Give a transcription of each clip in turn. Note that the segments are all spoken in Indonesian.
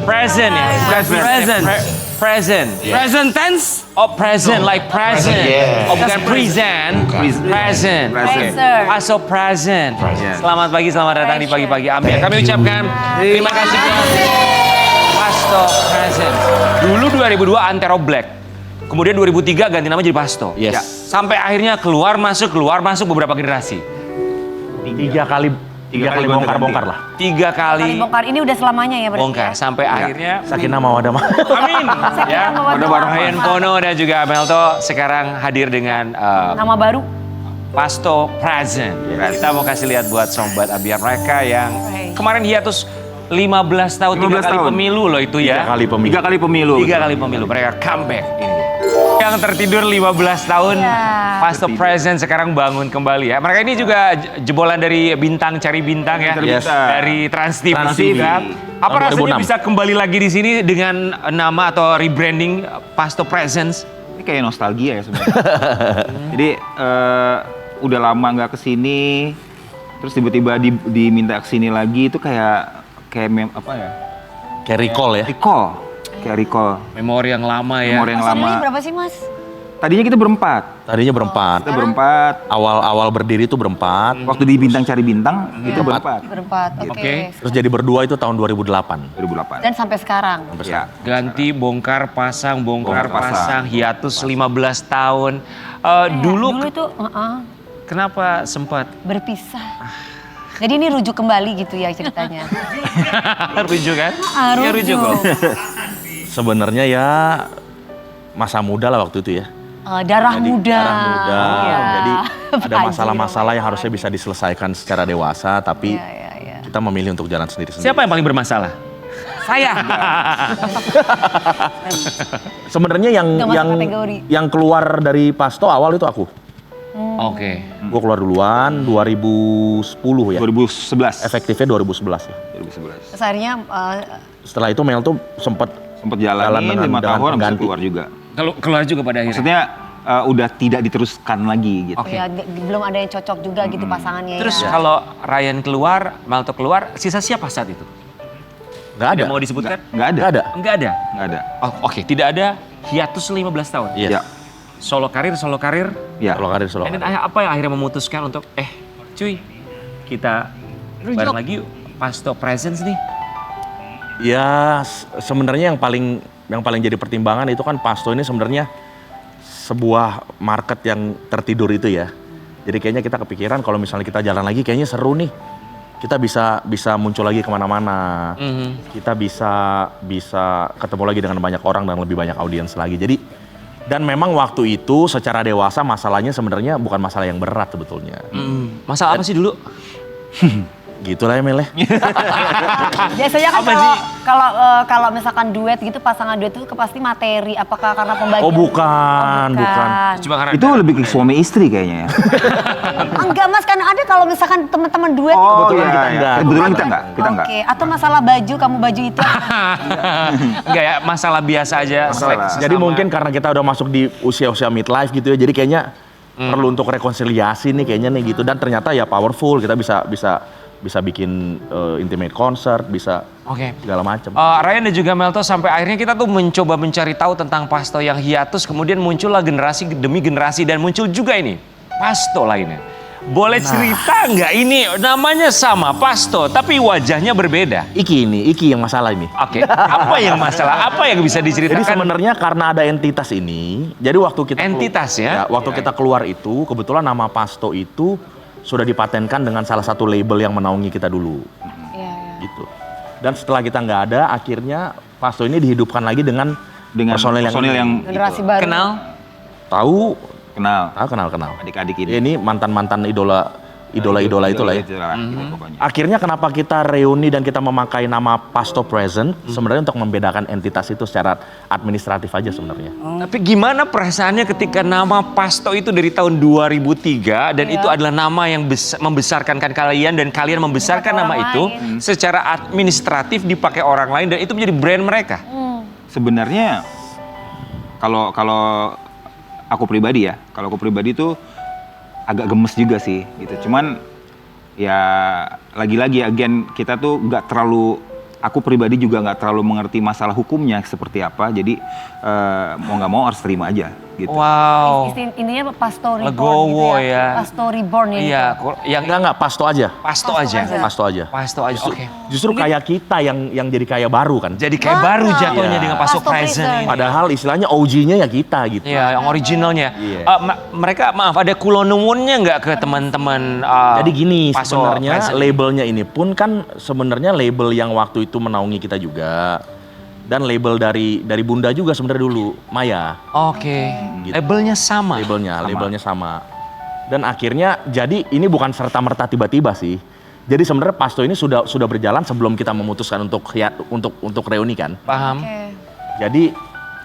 Present ya. Present. Present. Present tense. Oh present, like present. yeah. Oh bukan present. Present. Right, sir. Also present. Present. Selamat pagi, selamat datang di pagi-pagi Ambiar. Kami ucapkan terima kasih Pasto Present. Dulu 2002 Antero Black. Kemudian 2003 ganti nama jadi Pasto. Yes. Ya. Sampai akhirnya keluar masuk beberapa generasi. Tiga kali bongkar-bongkar lah. 3 kali Bongkar ini udah selamanya ya berarti. bongkar sampai akhirnya Sakinah mawaddah. amin ya. Mawaddah Ryan Pono dan juga Melto sekarang hadir dengan Nama baru. Pasto Present. Kita mau kasih lihat buat sobat Ambiar mereka yang kemarin hiatus 15 tahun 3 kali pemilu loh itu ya. 3 kali pemilu. 3 kali pemilu mereka comeback ini. Yang tertidur 15 tahun Pasto Present sekarang bangun kembali ya. Mereka ini juga jebolan dari Bintang Cari Bintang ya. Yes. Dari Trans TV juga. Apa Tahun rasanya 2006. bisa kembali lagi di sini dengan nama atau rebranding Pasto Presents? Ini kayak nostalgia ya sebenarnya. Jadi udah lama nggak kesini, terus tiba-tiba diminta kesini lagi itu kayak apa ya? Kayak recall ya. Kayak recall. Memori yang lama ya. Memori yang Personilnya lama. berapa sih mas? Tadinya kita berempat. Tadinya berempat. Kita berempat. Awal berdiri itu berempat. Waktu di Bintang Cari Bintang itu berempat. Berempat, oke. Oke. Terus jadi berdua itu tahun 2008. 2008. Dan sampai sekarang. Ya. Ganti bongkar pasang Bongkar pasang. hiatus 15 tahun. Dulu Dulu itu kenapa sempat berpisah. Jadi ini rujuk kembali gitu ya ceritanya. rujuk kan? Ya, rujuk kok. Sebenarnya ya masa muda lah waktu itu ya. Darah muda. Darah muda. Iya. Jadi ada Pak masalah-masalah Haji yang harusnya bisa diselesaikan secara dewasa, tapi Iya. kita memilih untuk jalan sendiri-sendiri. Siapa yang paling bermasalah? Saya. Sebenarnya Nggak masuk kategori. yang keluar dari Pasto awal itu aku. Oke. Gue keluar duluan 2010 ya. 2011. Efektifnya 2011 ya. 2011. Terus akhirnya Setelah itu Mel tuh sempat Sempat jalanin 5 tahun habis itu pengganti. keluar juga. Kalau keluar juga pada akhirnya. Maksudnya udah tidak diteruskan lagi gitu. ya, belum ada yang cocok juga gitu pasangannya. Terus ya. kalau Ryan keluar, Malto keluar, sisa siapa saat itu? Nggak ada. Tidak mau disebutkan? Nggak ada. Nggak ada. Enggak ada. Nggak ada. Oh, oke, tidak ada hiatus 15 tahun. Yes. Ya. Solo karir. Ya. Kalau karir solo. Dan apa yang akhirnya memutuskan untuk cuy, kita bareng lagi yuk, Pasto Presents nih. Ya sebenarnya yang paling jadi pertimbangan itu kan Pasto ini sebenarnya sebuah market yang tertidur itu ya. Jadi kayaknya kita kepikiran kalau misalnya kita jalan lagi kayaknya seru nih. Kita bisa muncul lagi kemana-mana. Kita bisa ketemu lagi dengan banyak orang dan lebih banyak audiens lagi. Jadi dan memang waktu itu secara dewasa masalahnya sebenarnya bukan masalah yang berat sebetulnya. Masalah apa sih dulu? Gitu lah ya Mel ya. Biasanya kan Apa sih? kalau misalkan duet gitu pasangan duet itu pasti materi. Apakah karena pembagian? Oh bukan. Cuma karena Itu lebih ke suami istri kayaknya ya. Enggak mas, kan ada kalau misalkan teman-teman duet. Oh, Kebetulan kita enggak. Kebetulan kita enggak. Kita enggak. Oke, atau masalah baju, kamu baju itu. enggak ya, masalah biasa aja. Masalah. Jadi mungkin karena kita udah masuk di usia-usia midlife gitu ya. Jadi kayaknya perlu untuk rekonsiliasi nih kayaknya nih gitu. Dan ternyata ya powerful, kita bisa bikin intimate concert, bisa Oke. segala macam. Ryan dan juga Melto sampai akhirnya kita tuh mencoba mencari tahu tentang Pasto yang hiatus, kemudian muncullah generasi demi generasi dan muncul juga ini Pasto lainnya. Boleh cerita nggak ini namanya sama Pasto tapi wajahnya berbeda? Iki yang masalah ini. Oke, apa yang masalah? Apa yang bisa Jadi diceritakan? sebenarnya karena ada entitas ini, jadi waktu kita Entitas ya? waktu kita keluar itu kebetulan nama Pasto itu sudah dipatenkan dengan salah satu label yang menaungi kita dulu, Iya. gitu. Dan setelah kita nggak ada, akhirnya Pasto ini dihidupkan lagi dengan personil yang Generasi baru. Kenal? tahu Kenal. Adik-adik ini. ini mantan idola itulah ya. Pokoknya. Akhirnya kenapa kita reuni dan kita memakai nama Pasto Present sebenarnya untuk membedakan entitas itu secara administratif aja sebenarnya. Tapi gimana perasaannya ketika nama Pasto itu dari tahun 2003 dan itu adalah nama yang membesarkan kalian dan kalian membesarkan Dipakai nama orang itu lain. secara administratif dipakai orang lain dan itu menjadi brand mereka. Sebenarnya kalau aku pribadi tuh agak gemes juga sih gitu. Cuman ya lagi-lagi again kita tuh nggak terlalu aku pribadi juga nggak terlalu mengerti masalah hukumnya seperti apa, jadi mau nggak mau harus terima aja gitu. Wow. Intinya Pasto Reborn Legowo gitu ya. Pasto Reborn ini. Iya, yang Enggak, pasto aja. pasto aja. Pasto aja. Pasto aja. Oke. Justru kayak kita yang jadi kaya baru kan. Jadi kayak baru jatuhnya Iya. dengan pasto Pasto present present. ini. Padahal istilahnya OG-nya ya kita gitu. Iya, yang originalnya. Iya. Mereka maaf ada kulonuwunnya nggak ke teman-teman? Jadi gini, Pasto sebenarnya present? labelnya ini pun kan sebenarnya label yang waktu itu menaungi kita juga. Dan label dari Bunda juga sebenarnya dulu, Maya. Oke. Gitu. Labelnya sama. Labelnya sama. Dan akhirnya jadi ini bukan serta-merta tiba-tiba sih. Jadi sebenarnya Pasto ini sudah berjalan sebelum kita memutuskan untuk reuni kan. Paham? Oke. Jadi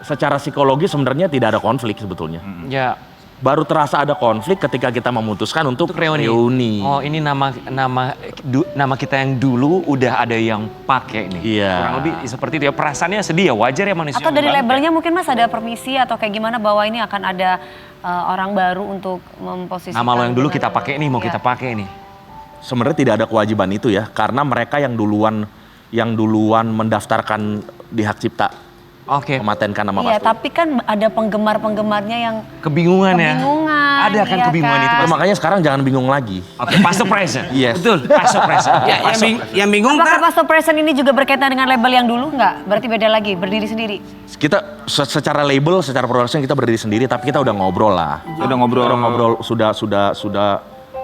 secara psikologi sebenarnya tidak ada konflik sebetulnya. Ya. Baru terasa ada konflik ketika kita memutuskan untuk reuni. Oh, ini nama kita yang dulu udah ada yang pakai nih. Iya. Kurang lebih seperti itu ya. Perasaannya sedih ya, wajar ya manusia. Atau dari bangkit. labelnya mungkin Mas ada permisi atau kayak gimana bahwa ini akan ada orang baru untuk memposisikan. Nama lo yang dulu dengan kita lo. pakai nih, mau Iya. kita pakai nih. Sebenarnya tidak ada kewajiban itu ya, karena mereka yang duluan mendaftarkan di hak cipta, Oke. mematenkan nama Iya, Pasto. tapi kan ada penggemar-penggemarnya yang Kebingungan ya. kebingungan. Ada kan iya kebingungan itu Ya, pasti. makanya sekarang jangan bingung lagi. Oke, Pasto present. Yes. Betul. Pasto present. Ya, yang bingung Apakah kan? Pasto Present ini juga berkaitan dengan label yang dulu nggak? Berarti beda lagi, berdiri sendiri. Kita secara label, secara production kita berdiri sendiri, tapi kita udah ngobrol lah. Udah ngobrol. Kita udah ngobrol, sudah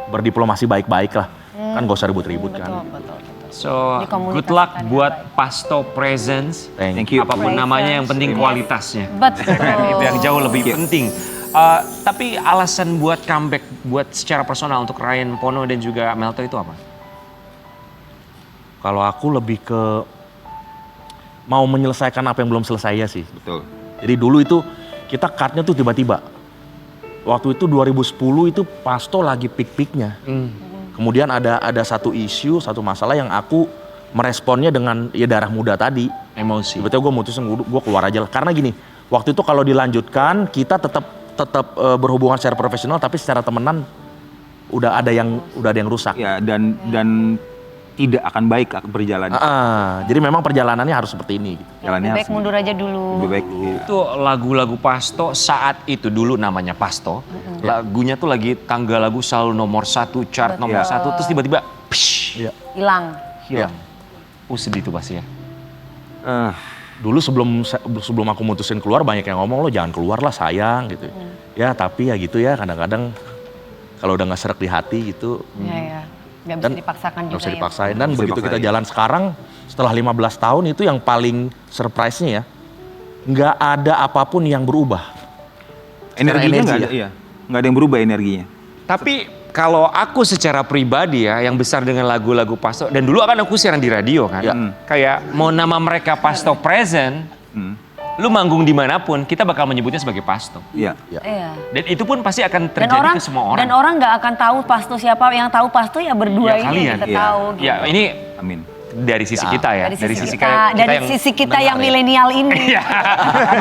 berdiplomasi baik-baik lah. Kan gak usah ribut-ribut kan. Betul. So, Dikomunikasikan good luck dengan buat baik. Pasto Presents. Thank you. Apapun Presents. namanya, yang penting Yes. kualitasnya. Betul. Itu yang jauh lebih penting. Tapi alasan buat comeback, buat secara personal untuk Ryan Pono dan juga Melto itu apa? Kalau aku lebih ke mau menyelesaikan apa yang belum selesai ya sih. Betul. Jadi dulu itu kita cutnya tuh tiba-tiba. Waktu itu 2010 itu Pasto lagi peak-peaknya. Kemudian ada satu isu, satu masalah yang aku meresponnya dengan ya darah muda tadi. Emosi. Tiba-tiba gue mutusin gue keluar aja lah. Karena gini, waktu itu kalau dilanjutkan kita tetap berhubungan secara profesional, tapi secara temenan udah ada yang rusak. Ya, dan tidak akan baik berjalan. Jadi memang perjalanannya harus seperti ini. Gitu. Jalannya Lebih baik harus mundur aja dulu. lebih baik. Itu lagu-lagu Pasto saat itu dulu namanya Pasto. Lagunya tuh lagi tangga lagu selalu nomor 1, chart nomor 1. Terus tiba-tiba psh, Iya. Hilang. hilang. Sedih tuh pasti ya. Dulu sebelum aku mutusin keluar banyak yang ngomong lo jangan keluar lah sayang gitu. Ya tapi ya gitu ya kadang-kadang kalau udah nggak serak di hati gitu. Iya. Nggak bisa Dan dipaksakan juga nggak usah ya. dipaksain. Dan Bisa begitu kita dipaksain. jalan sekarang setelah 15 tahun itu yang paling surprise-nya ya nggak ada apapun yang berubah. Energinya energi nggak ada, ya? iya. Nggak ada yang berubah energinya. Tapi kalau aku secara pribadi ya yang besar dengan lagu-lagu Pasto dan dulu akan aku siaran di radio kan. Ya. Kayak mau nama mereka Pasto Present, lu manggung dimanapun kita bakal menyebutnya sebagai Pasto. Iya. Iya. Dan itu pun pasti akan Dan terjadi orang ke semua orang. dan orang nggak akan tahu Pasto siapa. Yang tahu Pasto ya berdua Ya, ini kalian. yang kita Iya. tahu. Ya ini Amin. dari sisi kita ya. Dari sisi kita, dari sisi kita yang mendengar ya. milenial ini. Iya,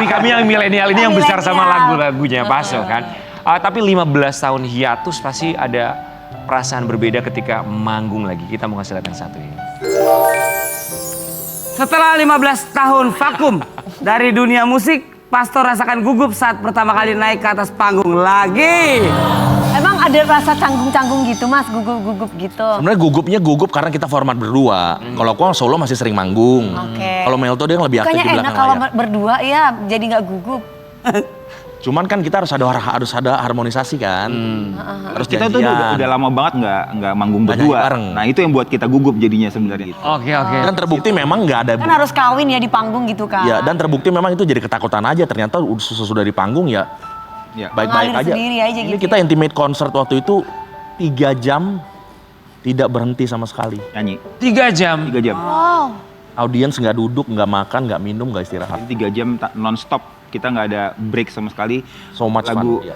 kami yang milenial ini yang besar sama Milenial. lagu-lagunya Pasto kan. Tapi 15 tahun hiatus pasti ada perasaan berbeda ketika manggung lagi. Kita mau ngasih lihat yang satu ini. Setelah 15 tahun vakum dari dunia musik, Pasto rasakan gugup saat pertama kali naik ke atas panggung lagi. Emang ada rasa canggung-canggung gitu Mas, gugup-gugup gitu. Sebenarnya gugupnya gugup karena kita format berdua. Kalau aku solo masih sering manggung. Oke. Kalau Melto dia yang lebih aktif Bukannya di enak belakang kalau layar. berdua ya jadi nggak gugup. Cuman kan kita harus ada harmonisasi kan. Harus Kita tuh janjian. udah lama banget nggak manggung Nggak berdua. nyanyi bareng. Nah itu yang buat kita gugup jadinya sebenarnya. Oke. Dan terbukti memang nggak ada. Kan harus kawin ya di panggung gitu kan. Ya, dan terbukti memang itu jadi ketakutan aja. Ternyata sudah di panggung ya Ya. baik-baik Mengalir aja. sendiri aja Ini gitu kita ya. intimate concert waktu itu 3 jam tidak berhenti sama sekali. Nyanyi 3 jam. 3 jam. Wow. Audiens nggak duduk, nggak makan, nggak minum, nggak istirahat. Jadi 3 jam non-stop. Kita nggak ada break sama sekali. So much lagu, fun. Iya.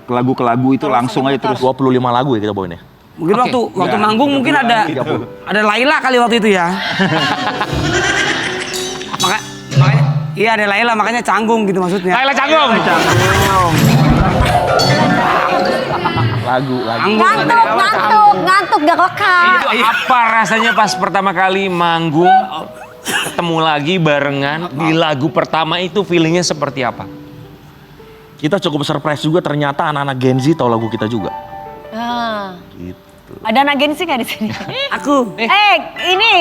lagu ke lagu itu langsung aja terus. 25 lagu ya kita bawain ya. Mungkin Oke. waktu Ya, manggung mungkin ada 30. Laila kali waktu itu ya. makanya iya ada Laila makanya canggung gitu maksudnya. Laila canggung. lagu lagi. Ngantuk gak kokak. Apa rasanya pas pertama kali manggung, ketemu lagi barengan di lagu pertama itu feelingnya seperti apa? Kita cukup surprise juga ternyata anak-anak Gen Z tahu lagu kita juga. Nah, Gitu. ada anak Gen Z nggak di sini? Aku. Ini.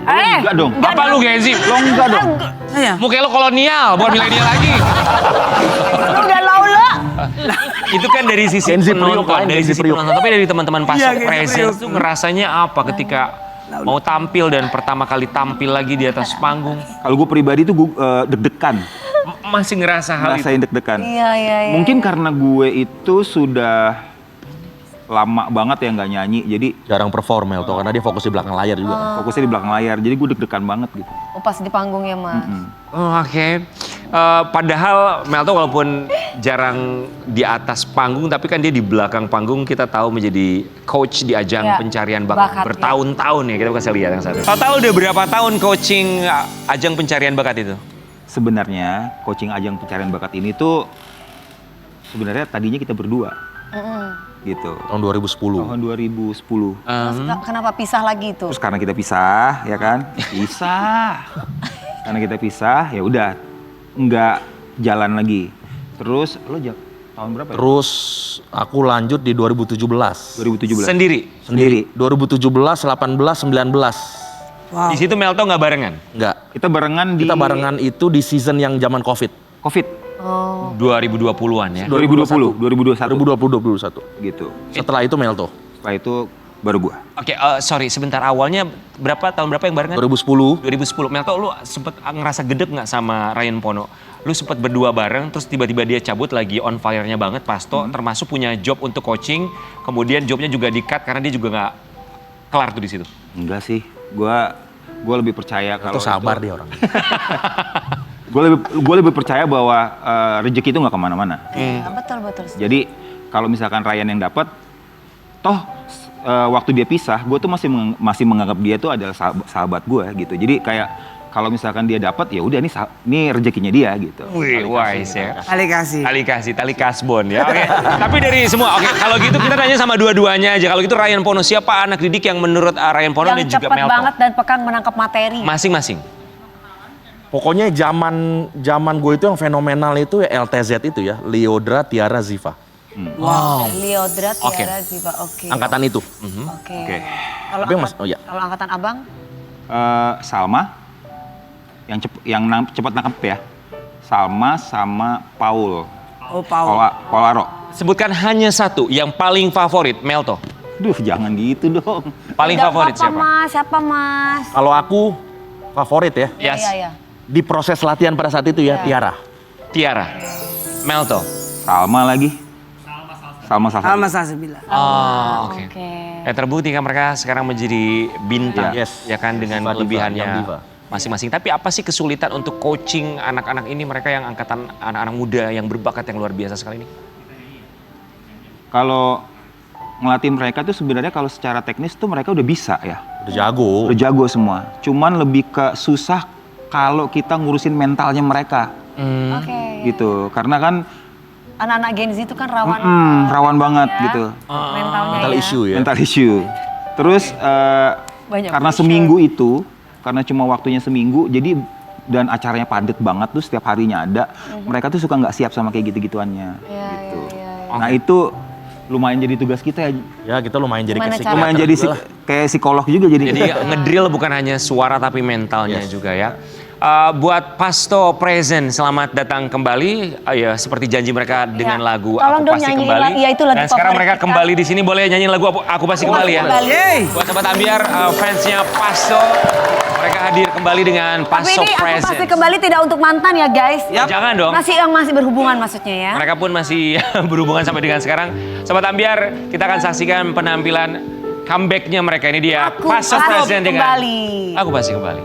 Enggak dong. Apa lu Gen Z? Lo enggak dong. Saya. Muka lo kolonial, bukan milenial lagi. Lu udah laula. Itu kan dari sisi Gen Z Priok penonton, lain, dari Gen Z sisi Priok. penonton. Tapi dari teman-teman Pasto Iya, Gen Z Presence Priok. tuh ngerasanya apa ketika mau tampil dan pertama kali tampil lagi di atas panggung? Kalau gue pribadi tuh gue deg-degan. Masih ngerasa hal itu? Ngerasain deg-degan. Iya. Mungkin karena gue itu sudah lama banget ya nggak nyanyi, jadi Jarang perform Melto karena dia fokus di belakang layar juga. fokusnya di belakang layar, jadi gue deg-degan banget gitu. Oh, pas di panggung ya, Mas. Oh, oke. Padahal Melto walaupun jarang di atas panggung, tapi kan dia di belakang panggung kita tahu menjadi coach di ajang Ya, pencarian bakat bakat, ya. bertahun-tahun ya. Kita kasih lihat yang satu. Total udah berapa tahun coaching ajang pencarian bakat itu? Sebenarnya coaching ajang pencarian bakat ini tuh sebenarnya tadinya kita berdua gitu. Tahun 2010. Tahun 2010. Terus kenapa pisah lagi itu? Terus karena kita pisah, ya kan? Pisah. Karena kita pisah, ya udah nggak jalan lagi. Terus lo tahun berapa ya? Terus aku lanjut di 2017. 2017. Sendiri. 2017, 18, 19. Wow. Di situ Melto nggak barengan? Enggak. Kita barengan di Kita barengan itu di season yang zaman Covid. Covid. Oh. 2020-an ya. 2020, 2021. 2020-2021. Gitu. Setelah itu Melto. Setelah itu baru gua. Oke, sorry sebentar, awalnya tahun berapa yang barengan? 2010. 2010. Melto, lu sempet ngerasa gedek nggak sama Ryan Pono? Lu sempet berdua bareng, terus tiba-tiba dia cabut lagi on fire-nya banget, Pasto, termasuk punya job untuk coaching, kemudian jobnya juga di-cut karena dia juga nggak kelar tuh di situ. Enggak sih. Gua lebih percaya kalau Itu sabar dia orang. Gue lebih percaya bahwa rezeki itu nggak kemana-mana. Iya, betul. Jadi kalau misalkan Ryan yang dapat, toh waktu dia pisah, gue tuh masih menganggap dia tuh adalah sahabat gue gitu. Jadi kayak kalau misalkan dia dapat, ya udah ini rezekinya dia gitu. Wih, wise ya. Tali kasbon ya. Oke. Tapi dari semua, oke, kalau gitu kita tanya sama dua-duanya aja. Kalau gitu Ryan Pono, siapa anak didik yang menurut Ryan Pono dan Yang juga cepat Melto? banget dan pekan menangkap materi. Masing-masing. Pokoknya zaman gue itu yang fenomenal itu ya LTZ itu ya, Liodra, Tiara, Ziva. Wow. Liodra, Oke. Tiara, Ziva. Oke. Angkatan itu. Oke. Kalau Tapi Mas, oh ya. kalau angkatan Abang? Salma, yang cepat nangkep ya. Salma sama Paul. Oh, Paul. Polaro. Sebutkan hanya satu yang paling favorit, Melto. Duh, jangan gitu dong. Paling Tidak favorit apa-apa, siapa? Mas. Siapa, Mas? Kalau aku favorit ya, Yes. Iya. di proses latihan pada saat itu ya, Tiara. Tiara. Melto. Salma lagi. Salma Sama Salsabila. Oh, oke. Oke. Ya terbukti kan mereka sekarang menjadi bintang, Iya. Yes. ya kan dengan Diva, Young kelebihannya Diva. masing-masing. Tapi apa sih kesulitan untuk coaching anak-anak ini, mereka yang angkatan anak-anak muda yang berbakat yang luar biasa sekali ini? Kalau ngelatih mereka tuh sebenarnya kalau secara teknis tuh mereka udah bisa ya. Udah jago. Udah jago semua. Cuman lebih ke susah kalau kita ngurusin mentalnya mereka. Oke. Gitu. Karena kan Anak-anak Gen Z itu kan rawan rawan banget ya. gitu. Mentalnya Mental ya. issue ya. Mental issue. Terus Banyak karena pressure. seminggu itu, karena cuma waktunya seminggu, jadi dan acaranya padat banget tuh setiap harinya ada, mereka tuh suka nggak siap sama kayak gitu-gituannya. Iya, gitu. iya. Nah itu lumayan jadi tugas kita ya. Ya kita lumayan jadi Gimana kayak cara- Lumayan jadi kayak psikolog juga jadi. Jadi ngedrill bukan hanya suara tapi mentalnya juga ya. Buat Pasto Present, selamat datang kembali. Ya seperti janji mereka dengan Ya. lagu Tolong Aku dong Pasti nyanyiin Kembali. lagu- ya, itu lagu Dan sekarang favorit mereka kita. kembali di sini, boleh nyanyiin lagu Aku Pasti Kembali ya. Yeay. Buat Sobat Ambiar, fansnya Pasto, mereka hadir kembali dengan Tapi Pasto ini aku Present. pasti kembali tidak untuk mantan ya guys. Yap. Jangan dong. Masih berhubungan maksudnya ya. Mereka pun masih berhubungan sampai dengan sekarang. Sobat Ambiar, kita akan saksikan penampilan comeback-nya mereka. Ini dia Aku Pasto Pasti Present dengan Kembali. Aku Pasti Kembali.